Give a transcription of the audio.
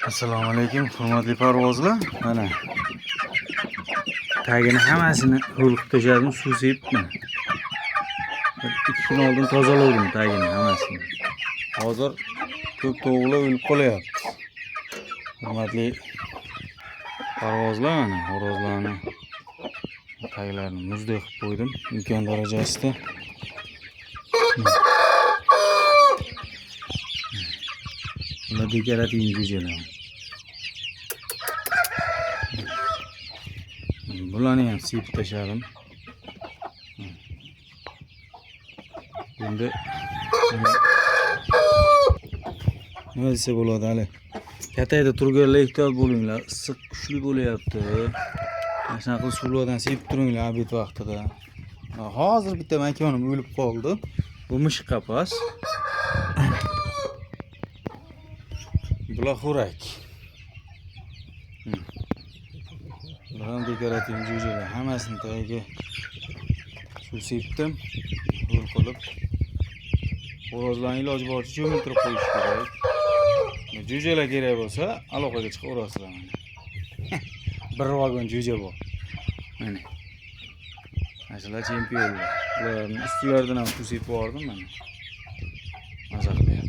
Assalomu alaykum, hurmatli parvozlar. Mana tagini hammasini ho'l qilib tashladim, suv sepdim. 2 kun oldin tozaladim tagini hammasini. Hozir ko'p tovuqlar o'lib qolyapti. Hurmatli parvozlar, mana xo'rozlarni taglarini muzdek qilib qo'ydim imkon darajasida. Bular dekorativ jo'jalar. Bularni ham sepib tashladim. Endi nima desa bo'ladi hali. Katayda turganlar ehtiyot bo'linglar, issiq kuchli bo'layapti. Mana shunaqa suvlardan sepib turinglar obed vaqtida. Hozir bitta makonim o'lib qoldi. Bu mushuk qapas. Bular xo'rak. Bular dekorativ jo'jalar. Hammasini tagiga suv sepdim. Ho'l qilib. Xo'rozlarni iloji boricha cho'miltirib qo'yish kerak. Jo'jalar kerak bo'lsa, aloqaga chiqaverasizlar mana. Bir vagon jo'ja bor. Mana. Mashalar chempionlar. Ularning ustilaridan ham suv sepib yubordim mana. Maza qilyapti.